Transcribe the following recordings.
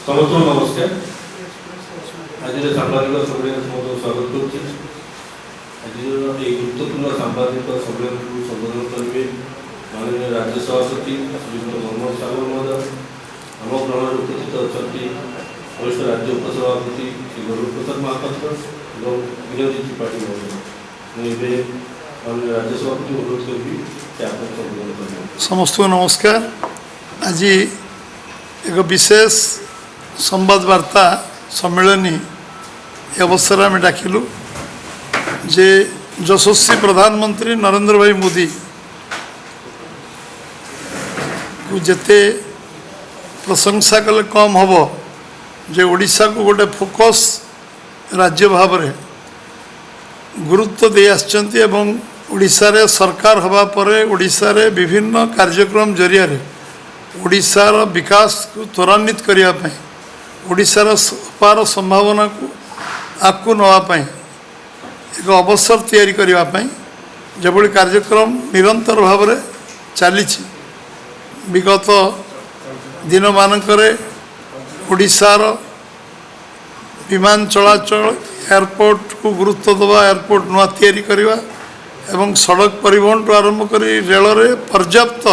समस्त नमस्कार। आज सांबादिक सम्मेलन स्वागत करुच्ची। आज गुरुत्वपूर्ण सांबादिक सम्मेलन को संबोधन करेंगे माननीय राज्य सभापति श्रीयुक्त मोहम्मद सागर महोदय। आम ग्रहण उपस्थित अच्छा वरिष्ठ राज्य उपसभापति श्री गौरव प्रसाद महापात्र और विनोदी त्रिपाठी महोदय। माननीय राज्य सभापति अनुरोध करी संबोधन करेंगे। समस्त नमस्कार। आज एक विशेष संवादवार्ता सम्मेलनी अवसर आम डाकिलु जे यशस्वी प्रधानमंत्री नरेंद्र भाई मोदी को जेते प्रशंसा कले कम हम जे ओडिशा को गोटे फोकस राज्य भाव में गुरुत्व दे आछंती एवं ओडिशा रे सरकार हवा परे ओडिशा रे विभिन्न कार्यक्रम जरिया रे ओडिशार विकास को त्वरान्वित करने ओडिशार अपार संभावना को आगू नापी एक अवसर तैयारी करने जबली कार्यक्रम निरंतर भाव में चली विगत दिन मानकरे ओडिशार विमान चलाचल एयरपोर्ट को गुरुत्व दबा एयरपोर्ट नुआ तैयारी करवा एवं सड़क परिवहन तो आरंभ कर रेल रे पर्याप्त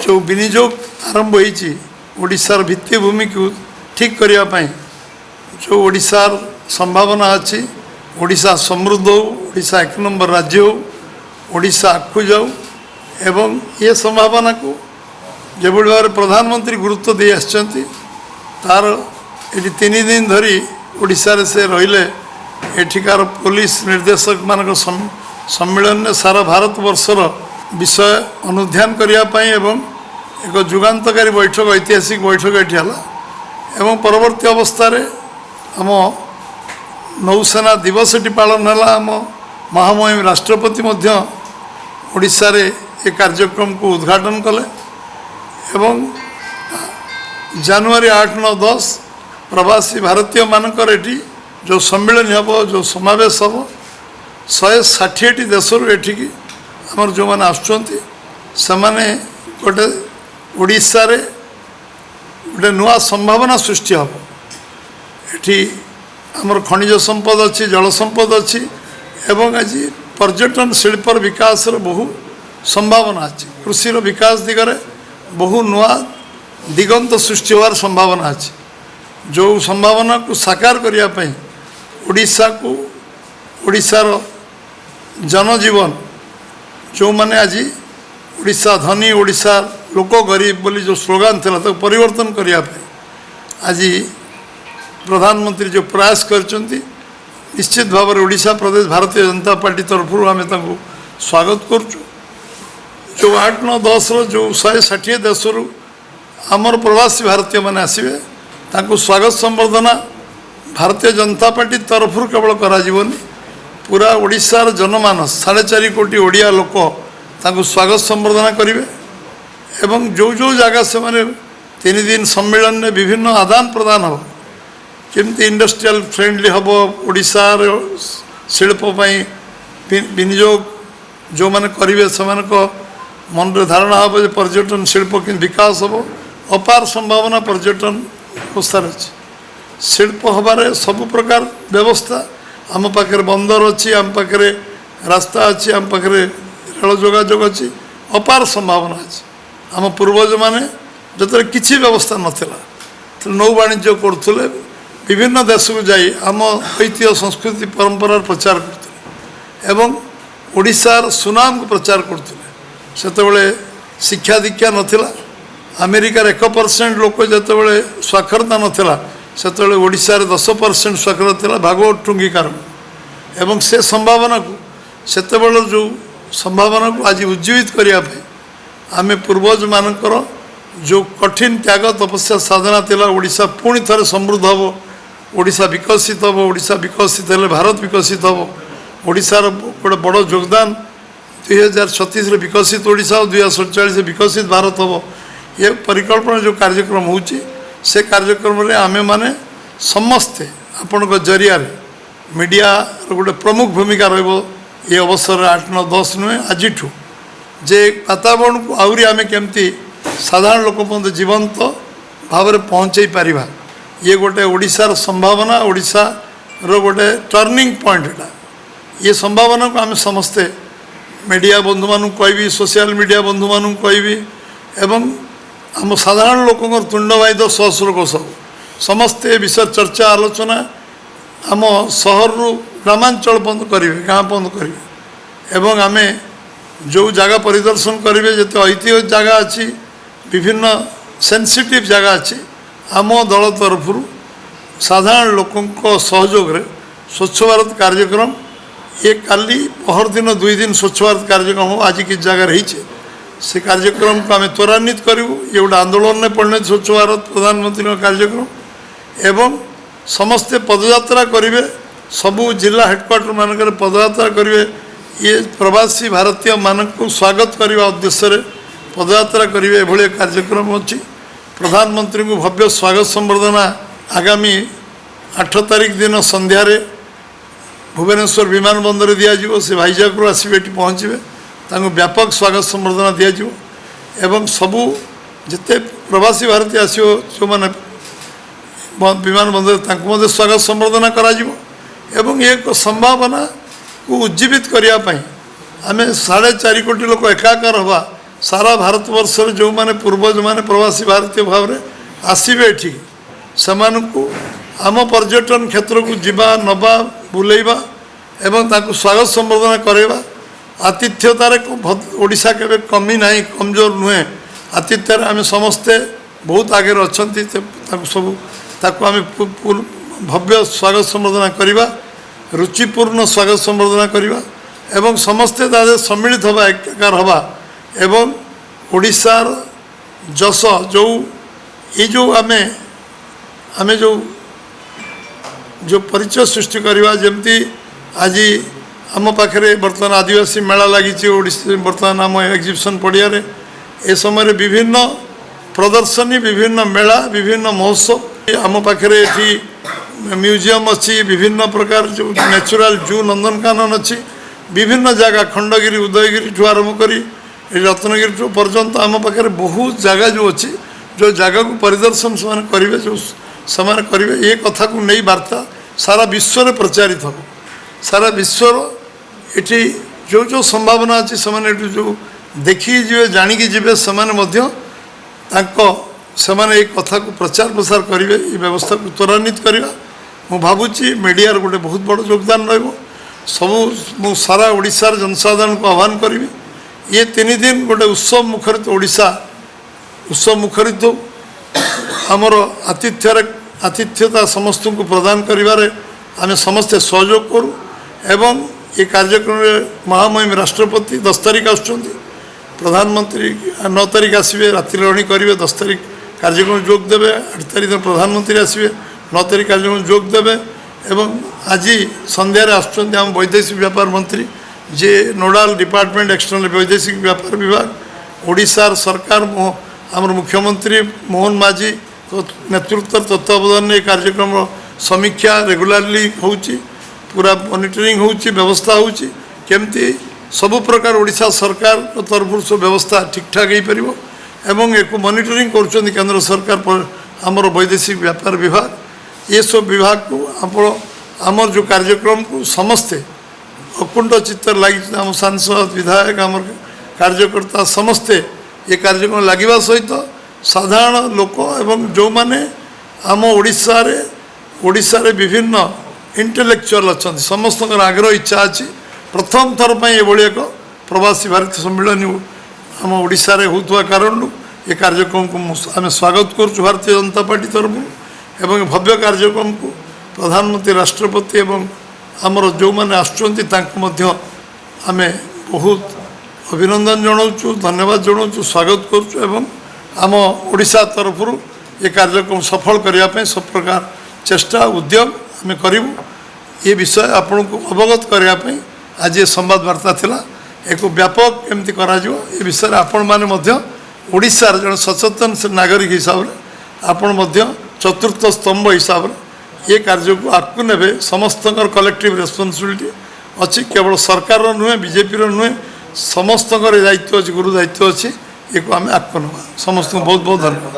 जो विनियोग आरंभ होती ओडिशार भित्तिभूमि को ठीक करने जो ओडिशार संभावना अच्छी ओडिशा समृद्ध हो ओडिशा एक नंबर राज्य हो ओडिशा आगू जाऊ एवं ये संभावना को जो भाव प्रधानमंत्री गुरुत्व दे आछंती तार ये 3 दिन धरी ओडिशा रे से रहिले एठिकार पुलिस निर्देशक मान सम्मेलन में सारा भारत वर्षर विषय अनुध्यान करने एवं एक जुगान्तकारी बैठक ऐतिहासिक बैठक ये एवं परवर्ती अवस्था आम नौसेना दिवस पालन है आम महामहिम राष्ट्रपति ओडिशा रे ये कार्यक्रम को उद्घाटन कले एवं जनवरी 8, 9, 10 प्रवासी भारतीय मानकर एटी जो सम्मेलन हम जो समावेश हम 160 देश एठिकी आमर जो मैंने आसुँच से गोटे ओडिशा रे गोटे नुआ संभावना सृष्टि हम एठी आमर खनिज संपद अच्छी जल संपद अच्छी एवं आज पर्यटन शिल्पर विकास बहु संभावना अच्छी कृषि विकास दिगरे बहु नुआ दिगंत सृष्टि होवार संभावना अच्छी जो संभावना को साकार करने ओडिशा को ओडिशार जनजीवन जो माने आज ओडिशा धनी ओडिशा लोक गरीब बोली जो स्लोगान था तो परिवर्तन करने आज प्रधानमंत्री जो प्रयास करचंती निश्चित भाव में ओडिशा प्रदेश भारतीय जनता पार्टी तरफ आम स्वागत करुचु जो 8, 9, 10 जो 160 देश आमर प्रवासी भारतीय मैंने आसवे तांको स्वागत संबर्धना भारतीय जनता पार्टी तरफ केवल कराजीवनी पूरा ओडिशार जनमानस 4.5 कोटी ओडिया लोक तांको स्वागत संबर्धना करेंगे एवं जो जो जगह से माने 3 दिन सम्मेलन में विभिन्न आदान प्रदान हम केमती इंडस्ट्रियल फ्रेंडली हम ओडिशार शिल्पपाई विनियोग जो मैंने करेंगे से मन रे धारणा हम पर्यटन शिल्प कि विकास हम अपार संभावना पर्यटन अवस्था अच्छी शिल्प हबारे सब प्रकार व्यवस्था आम पाखे बंदर अच्छी आम पाखे रास्ता अच्छी आम पाखे रेल जोगाजोग अच्छी अपार संभावना अच्छी आम पूर्वज माने जो किसी व्यवस्था नाला तो नौ वाणिज्य करुले विभिन्न देश को जाई आम ऐतिह्य संस्कृति परंपरार प्रचार करते एवं ओडिशार सुनाम को प्रचार करते से शिक्षा दीक्षा नाला अमेरिकार 1% लोक जो साक्षरता नाला से ओडिशार 10% साक्षरता भागवत टुंगिकार एवं से संभावना को सेतेबेल जो संभावना को आज उज्जीवित करने आमे पूर्वज मानकर जो कठिन त्याग तपस्या साधना थिला ओडिशा पुणी थे समृद्ध हम ओडिशा विकसित हम ओडिशा विकसित हेले भारत विकसित हम ओडिशार गोटे बड़ योगदान 2036 विकसित ओडिशा और 2047 विकसित भारत हम ये परिकल्पना जो कार्यक्रम होची से कार्यक्रम रे आमे माने समस्ते आपण जरिया मीडिया गोटे प्रमुख भूमिका रहिबो ये अवसर 8, 9, 10 नुहे आज जे वातावरण को आहरी आमे केमती साधारण लोक जीवंत भाव में पहुँचे पारिबा ये गोटे ओडिशार संभावना ओडिशार गोटे टर्निंग पॉइंट एटा ये संभावना को आम समस्ते मीडिया बंधु मानू कहबी सोशल मीडिया बंधु मानू कहबी एवं आम साधारण लोक तुंडवाद सहस्र को सब समस्ते विषय चर्चा आलोचना आम सहर ग्रामांचल बंद करेंगे गाँ बंद करेंगे एवं आम जो जगह परिदर्शन करेंगे जिते ऐतिह्य जगह अच्छी विभिन्न सेंसिटिव जगह अच्छी आम दल तरफ साधारण लोकों सहयोग रे स्वच्छ भारत कार्यक्रम ये काली पहर दिन 2 दिन स्वच्छ भारत कार्यक्रम हो आज किस जगह रही से कार्यक्रम को आम त्वरान्वित करूँ ये गोटे आंदोलन में पड़ने स्वच्छ भारत प्रधानमंत्री कार्यक्रम एवं समस्ते पदयात्रा करेंगे सबू जिला हेडक्वार्टर मानक पदयात्रा करेंगे ये प्रवासी भारतीय मानक स्वागत करने उद्देश्य पदयात्रा करेंगे एभली कार्यक्रम अच्छी प्रधानमंत्री को भव्य स्वागत संबर्धना आगामी 8 तारिख दिन संध्यार भुवनेश्वर विमान बंदर दिज्व से भाईजाग आसवे ये पहुँचे व्यापक स्वागत संबर्धना दिज्व एवं सबू जिते प्रवासी भारतीय आसो जो मैंने विमान बंदर स्वागत संबर्धना करा एवं एक संभावना को उज्जीवित करने आम 4.5 कोटी लोक एकाकार हवा सारा भारत वर्ष जो माने पूर्वज माने प्रवासी भारतीय भाव में आसवे ये से आम पर्यटन क्षेत्र को जीवा नवा बुलेवा एवं ताकू स्वागत संबर्धना करवा आतिथ्यतार ओडिशा के कमी ना कमजोर नुहे आतिथ्य आम समस्ते बहुत आगे अच्छा सब ताकू आम भव्य स्वागत संबर्धना करवा रुचिपूर्ण स्वागत संबर्धना करवा एवं समस्ते तादे सम्मिलित हवा एकाकार हवा एवं ओडिशार जस जो ये जो आमे जो परिचय सृष्टि करवा जमती आज आम पाखे बर्तमान आदिवासी मेला लगी बर्तमान आम एग्जिबिशन पड़िया ए समय विभिन्न प्रदर्शनी विभिन्न मेला विभिन्न महोत्सव आम पाखे म्यूजियम अच्छी विभिन्न प्रकार जो नेचुरल जू नंदनकानन अच्छी विभिन्न जगह खंडगिरी उदयगिरी ठू आरंभ कर रत्नगिरी पर्यंत आम पाखे बहुत जगह जो अच्छी जो जगह को परिदर्शन से करेंगे जो से करेंगे ये कथा को नहीं वार्ता सारा विश्व में प्रचारित हो सारा विश्वर ये जो जो संभावना अच्छी से जो देखी जी जाणिकी जी से कथा को प्रचार प्रसार करेंगे ये व्यवस्था को त्वरान्वित करवा मु भावुची मीडिया गोटे बहुत बड़ योगदान रबू मु सारा ओडिशार जनसाधारण को आह्वान करी ये 3 दिन गोटे उत्सव मुखरित ओडिशा उत्सव मुखरित हो आमर आतिथ्यता समस्त को प्रदान करिवारे आमे समस्ते सहयोग करूँ एवं ये कार्यक्रम महामहिम राष्ट्रपति 10 तारिख आसुच्चंती प्रधानमंत्री 9 तारिख आसवे रात्रि रही करेंगे 10 तारिख कार्यक्रम जोग देवे 8 तारिख प्रधानमंत्री आसवे 9 तारिख कार्यक्रम जोग देवे एवं आज संध्यार आसुच्चंती आम वैदेशिक व्यापार मंत्री जे नोडाल डिपार्टमेंट एक्सटर्नल वैदेशिक व्यापार विभाग ओडिशार सरकार आमर मुख्यमंत्री मोहन माझी नेतृत्व तत्वावधान में कार्यक्रम समीक्षा रेगुलारली होची पूरा मॉनिटरिंग होची व्यवस्था होची केमती सबु प्रकार ओडिशा सरकार तरफ सब व्यवस्था ठीक ठाक हो पार एवं एक मॉनिटरिंग कर केंद्र सरकार आमर वैदेशिक व्यापार विभाग ये सब विभाग को आमर जो कार्यक्रम को समस्ते अकुंठ चित्तर लगी आम सांसद विधायक आम कार्यकर्ता समस्ते ये कार्यक्रम लगे सहित साधारण लोक एवं जो माने आम ओडिशा रे विभिन्न इंटेलेक्चुअल अच्छा समस्त आग्रह इच्छा अच्छी प्रथम थर पर ये एक प्रवासी भारतीय सम्मेलन आम ओडिशा रे होता कारण ये कार्यक्रम को आम स्वागत करुँ भारतीय जनता पार्टी तरफ एवं भव्य कार्यक्रम को प्रधानमंत्री राष्ट्रपति एवं आमर जो मैंने आसुच्च आम बहुत अभिनंदन जनाऊँ धन्यवाद जनाऊँ स्वागत करुँ एवं आम ओडिशा तरफ ये कार्यक्रम सफल करने सब प्रकार चेष्टा उद्यम आम करूँ ये विषय आपण को अवगत करने आज ये संवाद वार्ता थिला एक व्यापक केमती करा ये विषय आपण माने ओडिशार जन सचेतन नागरिक हिसाब से आपण चतुर्थ स्तंभ हिसाब से ये कार्य को आगू ने समस्त कलेक्टिव रेस्पॉन्सिबिलिटी अच्छी केवल सरकार नुहे बीजेपी नुहे समस्त दायित्व अच्छी गुरु दायित्व अच्छी ये आम आगू ना समस्त बहुत बहुत धन्यवाद।